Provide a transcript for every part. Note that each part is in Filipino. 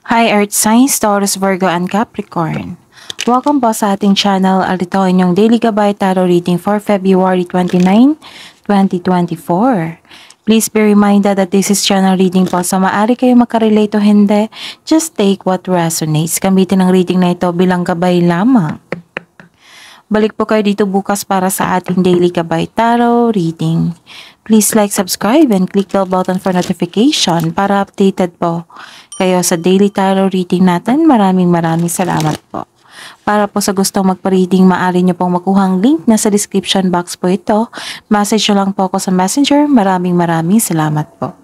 Hi Earth Signs, Taurus, Virgo, and Capricorn. Welcome po sa ating channel. Ito inyong Daily Gabay Tarot Reading for February 29, 2024. Please be reminded that this is channel reading po. So maaari kayo makarelate o hindi. Just take what resonates. Gamitin ang reading na ito bilang gabay lamang. Balik po kayo dito bukas para sa ating Daily Gabay Tarot Reading. Please like, subscribe, and click the button for notification para updated po kayo sa Daily Tarot Reading natin. Maraming salamat po. Para po sa gustong magpa-reading, maaari nyo pong makuha ang link na sa description box po ito. Message nyo lang po ako sa Messenger. Maraming salamat po.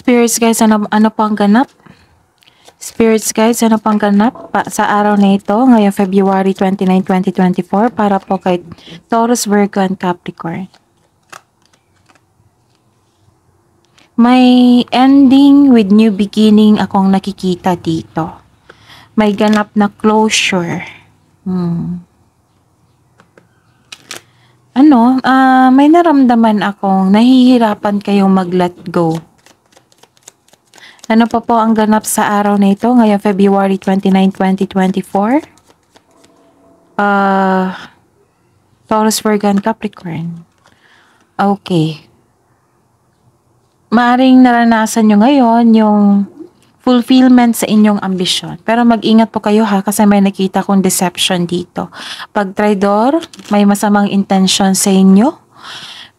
Spirits guys, ano po ang ganap? Spirits guys, ano pang ganap sa araw na ito ngayong February 29, 2024 para po kay Taurus, Virgo, and Capricorn? May ending with new beginning akong nakikita dito. May ganap na closure. May naramdaman akong nahihirapan kayong mag-let go. Ano pa po ang ganap sa araw na ito ngayong February 29, 2024? Taurus, Virgo, and Capricorn. Okay. Maaring naranasan nyo ngayon yung fulfillment sa inyong ambisyon. Pero mag-ingat po kayo ha kasi may nakita kong deception dito. Pag traidor, may masamang intention sa inyo.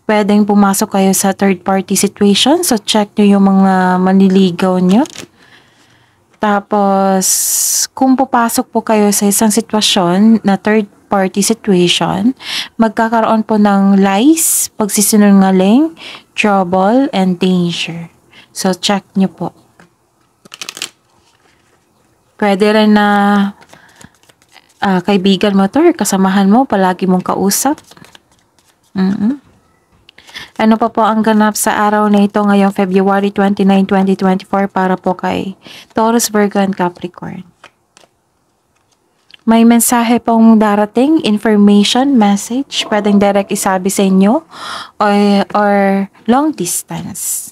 Pwedeng pumasok kayo sa third party situation. So, check nyo yung mga manliligaw nyo. Tapos, kung pupasok po kayo sa isang sitwasyon na third party situation, magkakaroon po ng lies, pagsisinungaling, trouble, and danger. So, check nyo po. Pwede rin na kaibigan mo to or kasamahan mo, palagi mong kausap. Ano pa po ang ganap sa araw na ito ngayong February 29, 2024 para po kay Taurus, Virgo, and Capricorn? May mensahe pong darating, information, message, pwedeng direct isabi sa inyo or long distance.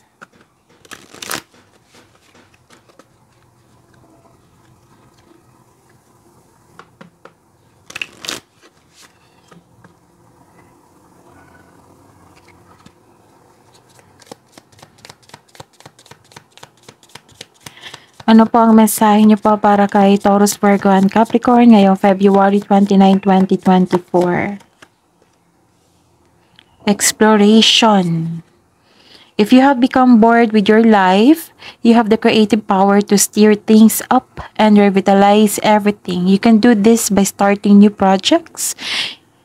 Ano po ang mensahe niyo po para kay Taurus, Virgo, and Capricorn ngayong February 29, 2024? Exploration. If you have become bored with your life, you have the creative power to steer things up and revitalize everything. You can do this by starting new projects,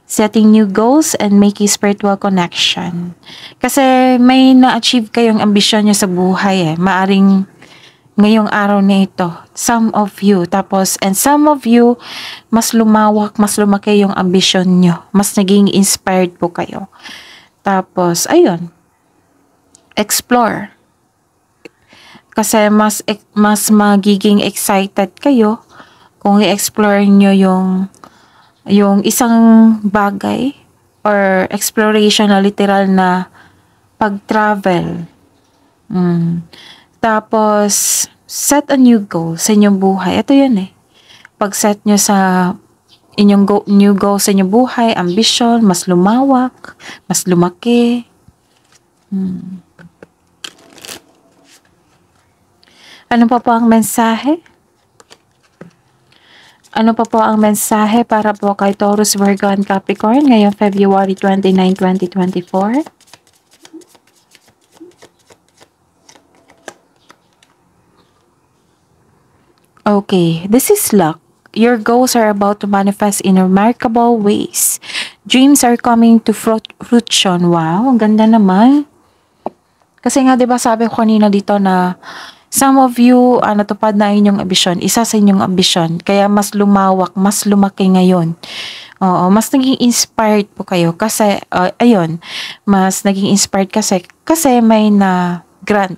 setting new goals, and making spiritual connection. Kasi may na-achieve kayong ambisyon nyo sa buhay Maaring ngayong araw na ito, some of you, and some of you, mas lumawak, mas lumaki yung ambisyon nyo. Mas naging inspired po kayo. Tapos, ayun, explore. Kasi mas magiging excited kayo kung i-explore nyo yung isang bagay or exploration na literal na pag-travel. Tapos, set a new goal sa inyong buhay. Ito yun Pag-set nyo sa inyong new goal sa inyong buhay, ambition, mas lumawak, mas lumaki. Ano pa po ang mensahe? Ano pa po ang mensahe para po kay Taurus, Virgo, and Capricorn ngayong February 29, 2024? Okay, this is luck. Your goals are about to manifest in remarkable ways. Dreams are coming to fruition. Wow, ang ganda naman. Kasi nga 'di ba sabi ko kanina dito na some of you natupad na inyong ambisyon, isa sa inyong ambisyon. Kaya mas lumawak, mas lumaki ngayon. Oo, mas naging inspired po kayo kasi mas naging inspired kasi may na grant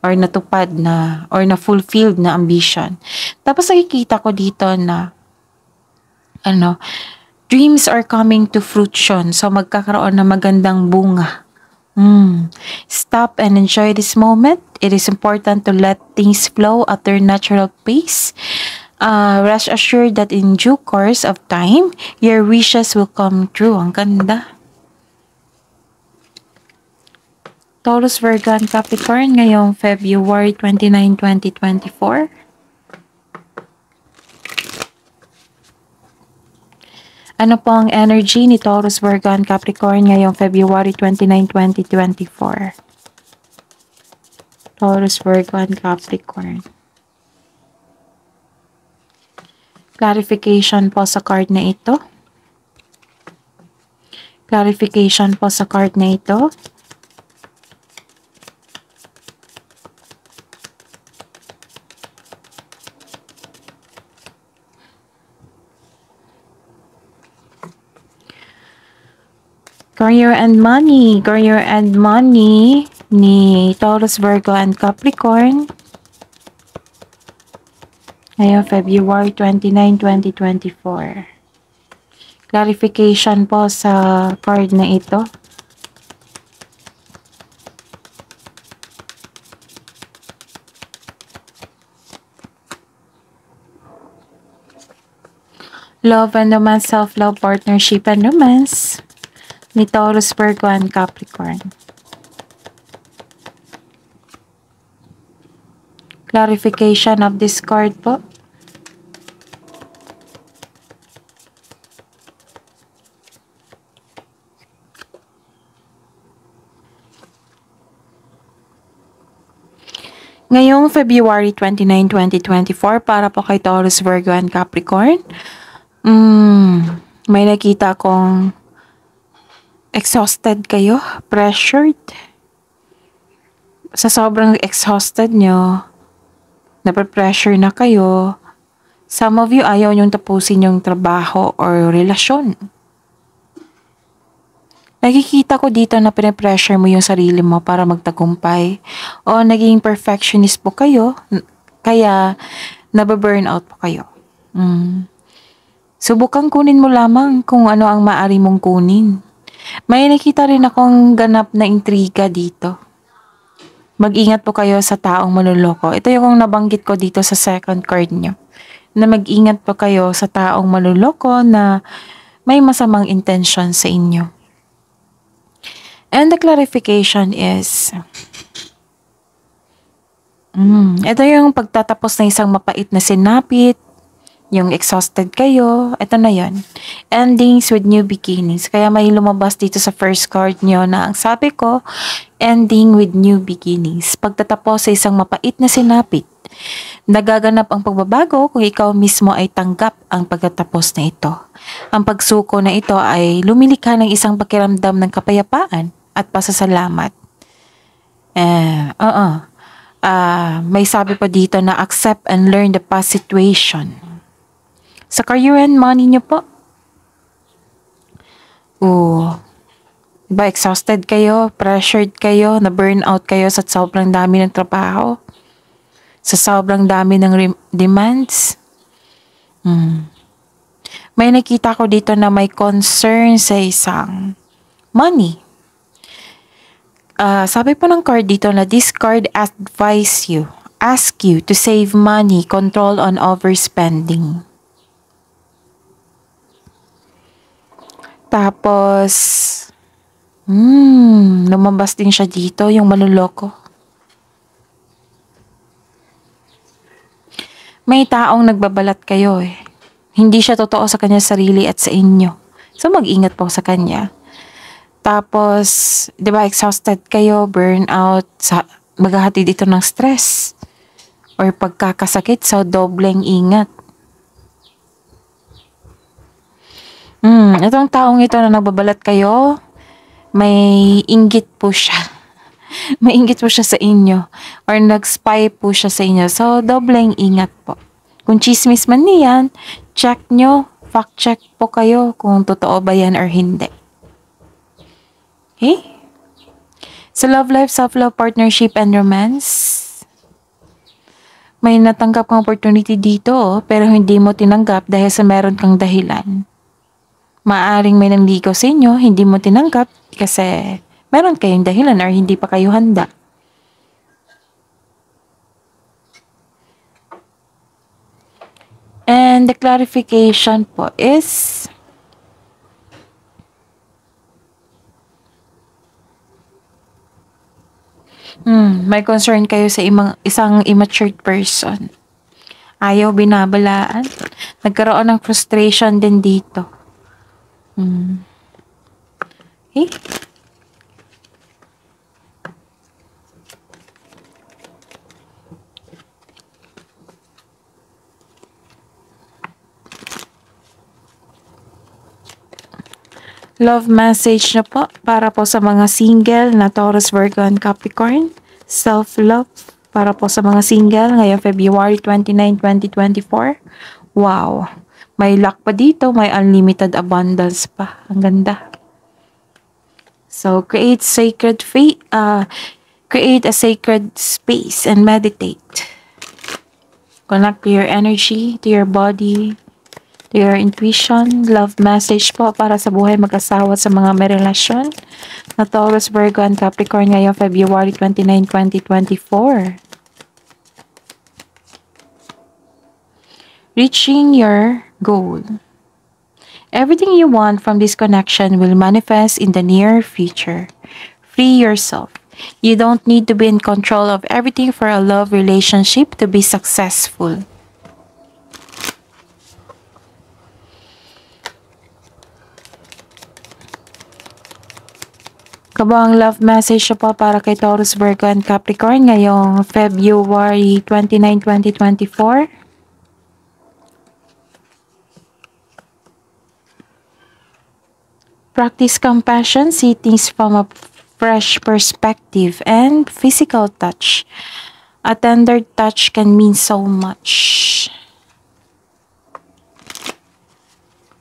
or natupad na or na-fulfilled na ambition. Tapos nakikita ko dito na Dreams are coming to fruition. So magkakaroon ng magandang bunga. Stop and enjoy this moment. It is important to let things flow at their natural pace. Rest assured that in due course of time, your wishes will come true. Ang ganda. Taurus, Virgo, and Capricorn ngayong February 29, 2024. Ano po ang energy ni Taurus, Virgo, and Capricorn ngayong February 29, 2024? Taurus, Virgo, and Capricorn. Clarification po sa card na ito. Clarification po sa card na ito. Career and money. Career and money ni Taurus, Virgo, and Capricorn. Ngayon, February 29, 2024. Clarification po sa card na ito. Love and romance, self-love, partnership, and romance ni Taurus, Virgo, and Capricorn. Clarification of this card po. Ngayong February 29, 2024, para po kay Taurus, Virgo, and Capricorn, may nakita akong exhausted kayo, pressured. Sa sobrang exhausted nyo, nape-pressure na kayo. Some of you, ayaw nyong tapusin yung trabaho or relasyon. Nakikita ko dito na pinapressure mo yung sarili mo para magtagumpay. O naging perfectionist po kayo, kaya nababurnout po kayo. Subukan kunin mo lamang kung ano ang maaari mong kunin. May nakita rin akong ganap na intriga dito. Mag-ingat po kayo sa taong manloloko. Ito yung nabanggit ko dito sa second card nyo. Na mag-ingat po kayo sa taong manloloko na may masamang intention sa inyo. And the clarification is, ito yung pagtatapos ng isang mapait na sinapit, yung exhausted kayo, ito na yon. Endings with new beginnings. Kaya may lumabas dito sa first card nyo na ang sabi ko, ending with new beginnings. Pagtatapos sa isang mapait na sinapit, nagaganap ang pagbabago kung ikaw mismo ay tanggap ang pagtatapos na ito. Ang pagsuko na ito ay lumilikha ng isang pakiramdam ng kapayapaan at pasasalamat. May sabi pa dito na accept and learn the past situation. Sa career and money nyo po. Diba exhausted kayo, pressured kayo, na-burnout kayo sa sobrang dami ng trabaho? Sa sobrang dami ng demands? May nakita ko dito na may concern sa isang money. Sabi po ng card dito na this card ask you to save money, control on overspending. Tapos, lumabas din siya dito, yung maluloko. May taong nagbabalat kayo eh. Hindi siya totoo sa kanya sarili at sa inyo. So, mag-ingat po sa kanya. Tapos, di ba, exhausted kayo, burnout, maghahatid ito ng stress or pagkakasakit, so dobleng ingat. Itong taong ito na nagbabalat kayo, may inggit po siya. May inggit po siya sa inyo or nag-spy po siya sa inyo. So, dobleng ingat po. Kung chismis man niyan, check nyo, fact check po kayo kung totoo ba yan or hindi. Okay? Sa love life, self-love, partnership, and romance, may natanggap kang opportunity dito pero hindi mo tinanggap dahil sa meron kang dahilan. Maaring may nanligaw sa inyo, hindi mo tinanggap kasi meron kayong dahilan or hindi pa kayo handa. And the clarification po is may concern kayo sa isang immature person. Ayaw binabalaan. Nagkaroon ng frustration din dito. Okay? Love message na po para po sa mga single na Taurus, Virgo, and Capricorn. Self-love para po sa mga single ngayong February 29, 2024. Wow! May luck pa dito, may unlimited abundance pa. Ang ganda. So, create a sacred space and meditate. Connect to your energy, to your body, to your intuition. Love message po para sa buhay mag-asawa sa mga may relasyon na Taurus, Virgo, and Capricorn ngayong February 29, 2024. Reaching your goal. Everything you want from this connection will manifest in the near future. Free yourself. You don't need to be in control of everything for a love relationship to be successful. Kabang love message po para kay Taurus, Virgo, and Capricorn ngayong February 29, 2024. Practice compassion, see things from a fresh perspective, and physical touch. A tender touch can mean so much.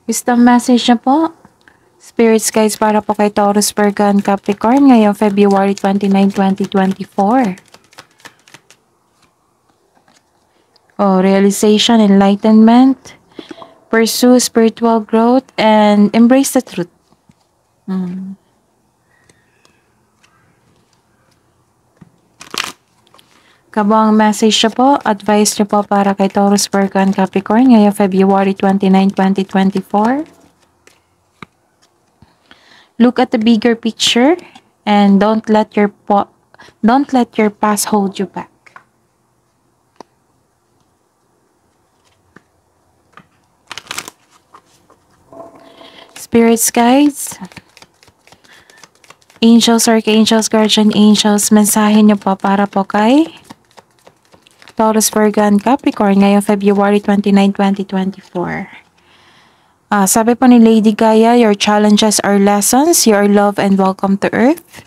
Wisdom message na po. Spirits guys para po kay Taurus, Virgo, and Capricorn ngayong February 29, 2024. Realization, enlightenment, pursue spiritual growth, and embrace the truth. Kabang message na po, advice na po para kay Taurus, Virgo, and Capricorn ngayong February 29, 2024. Look at the bigger picture and don't let your past hold you back. Spirits guides, angels, archangels, guardian angels, mensahe niyo po para po kay Taurus, Virgo, and Capricorn ngayong February 29, 2024. Sabi po ni Lady Gaia, your challenges are lessons, you are loved and welcome to Earth.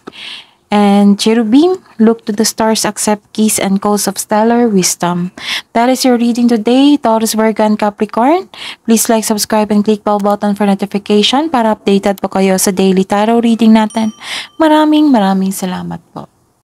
And Cherubim, look to the stars, accept keys and codes of stellar wisdom. That is your reading today, Taurus, Virgo, and Capricorn. Please like, subscribe, and click bell button for notification para updated po kayo sa daily tarot reading natin. Maraming salamat po.